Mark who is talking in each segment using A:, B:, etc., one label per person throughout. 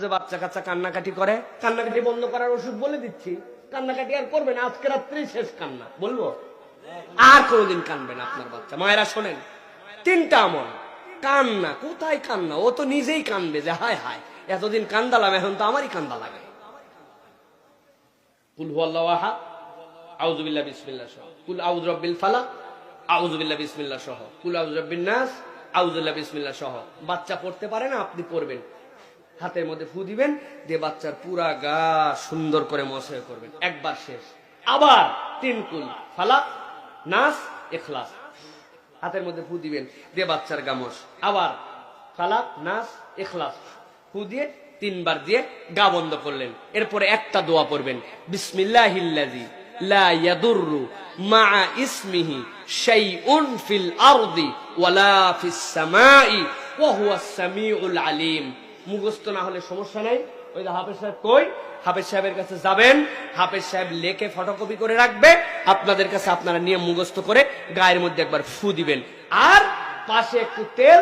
A: যে বাচ্চা কাচ্চা কান্নাকাটি করে, কান্নাকাটি বন্ধ করার ওষুধ বলে দিচ্ছি। কান্নাকাটি আর করবে না, আজকে রাত্রেই শেষ কান্না। বলবো আর কোনোদিন কানবে না আপনার বাচ্চা। মায়েরা শোনেন, তিনটা আমল। কান্না, কোথায় কান্না? ও তো নিজেই কানবে যে হায় হায় এতদিন কান্দালাম, এখন তো আমারই কান্দা লাগে। কুল হুয়াল্লাহু আহাদ, আউযু বিল্লাহি বিসমিল্লাহ সহ, কুল আউযু বিরাব্বিল ফালাক, আউযু বিল্লাহি বিসমিল্লাহ সহ, কুল আউযু বিরাব্বিন নাস, আউযু বিল্লাহি বিসমিল্লাহ সহ। বাচ্চা পড়তে পারে না, আপনি পড়বেন। হাতের মধ্যে ফু দিবেন, দিয়ে বাচ্চার পুরা গা সুন্দর করে মশা করবেন। একবার শেষ। আবার 3 কুল ফালাক, নাস, ইখলাস হাতের মধ্যে ফু দিবেন, দিয়ে বাচ্চার গা মশ। আবার ফালাক, নাস, ইখলাস ফু দিয়ে 3 বার দিয়ে গা বন্ধ করলেন। এরপরে একটা দোয়া পড়বেন, বিসমিল্লাহিল্লাযী লা ইয়াদুররু মা ইসমিহি শাইউন ফিল আরদি ওয়ালা ফিস সামাই ওয়া হুয়াস সামিউল আলিম। মুখস্থ না হলে সমস্যা নাই। ওই যে হাফেজ সাহেব কই, হাফেজ সাহেবের কাছে যাবেন, হাফেজ সাহেব লেখে ফটোকপি করে রাখবে, আপনাদের কাছে আপনারা নিয়ে মুখস্থ করে গায়ের মধ্যে একবার ফু দিবেন। আর পাশে একটু তেল,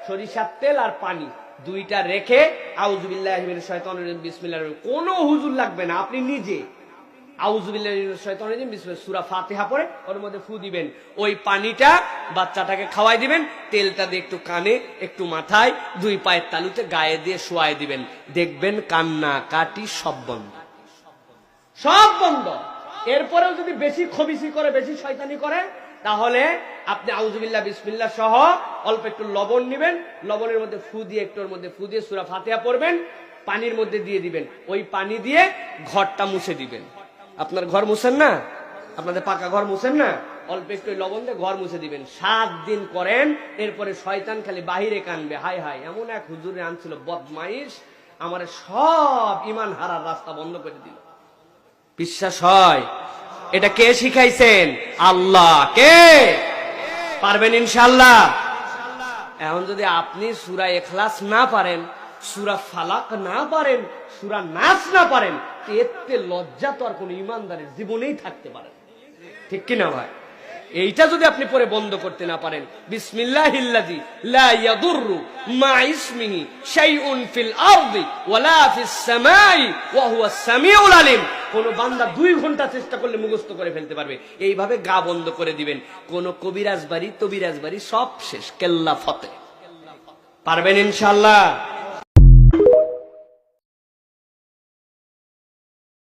A: সরিষার তেল আর পানি দুইটা রেখে আউযু বিল্লাহি মিনাশ শাইতানির রাজিম বিসমিল্লাহির রহমানির রহিম, কোনো হুজুর লাগবে না, আপনি নিজে আউযু বিল্লাহি মিনাশ শাইতানির রাজিম বিসমিল্লাহ সূরা ফাতিহা পড়ে ওর মধ্যে ফু দিবেন। ওই পানিটা বাচ্চাটাকে খাওয়াই দিবেন, তেলটা দিয়ে একটু কানে, একটু মাথায়, 2 পায়ের তালুতে গায়ে দিয়ে শোয়াই দিবেন। দেখবেন কান্না কাটি সব বন্ধ, সব বন্ধ। এরপরেও যদি বেশি খবিসি করে, বেশি শয়তানি করে, তাহলে আপনি আউযু বিল্লাহি বিসমিল্লাহ সহ অল্প একটু লবণ নেবেন, লবণের মধ্যে ফু দিয়ে, একটু ওর মধ্যে ফু দিয়ে সূরা ফাতিহা পড়বেন, পানির মধ্যে দিয়ে দিবেন। ওই পানি দিয়ে ঘরটা মুছে দিবেন। আপনার ঘর মুছেন না, আপনাদের পাকা ঘর মুছেন না, অল্প একটু লবণ দিয়ে ঘর মুছে দিবেন। 7 দিন করেন, এরপরে শয়তান খালি বাহিরে কানবে, হায় হায় এমন এক হুজুরে আনছিল বদমাইশ, আমার সব ঈমান হারার রাস্তা বন্ধ করে দিল। বিশ্বাস হয়? এটা কে শিখাইছেন? আল্লাহ। কে পারবেন? ইনশাআল্লাহ। এখন যদি আপনি সূরা ইখলাস না পারেন, সূরা ফালাক না পারেন, সূরা নাস না পারেন, এতে লজ্জা তো আর কোন ঈমানদারের জীবনেই থাকতে পারে না। ঠিক কিনা ভাই? এইটা যদি আপনি পরে বন্ধ করতে না পারেন, বিসমিল্লাহিল্লাযী লা ইয়াদুররু মা ইসমিহি শাইউন ফিল আরদি ওয়ালা ফিস সামাই ওয়া হুয়াস সামিউল আলিম, কোন বান্দা 2 ঘন্টা চেষ্টা করলে মুখস্থ করে ফেলতে পারবে। এইভাবে গা বন্ধ করে দিবেন। কোন কবিরাজ বাড়ি, তবিরাজ বাড়ি সব শেষ, কেল্লা ফতে। পারবেন ইনশাআল্লাহ?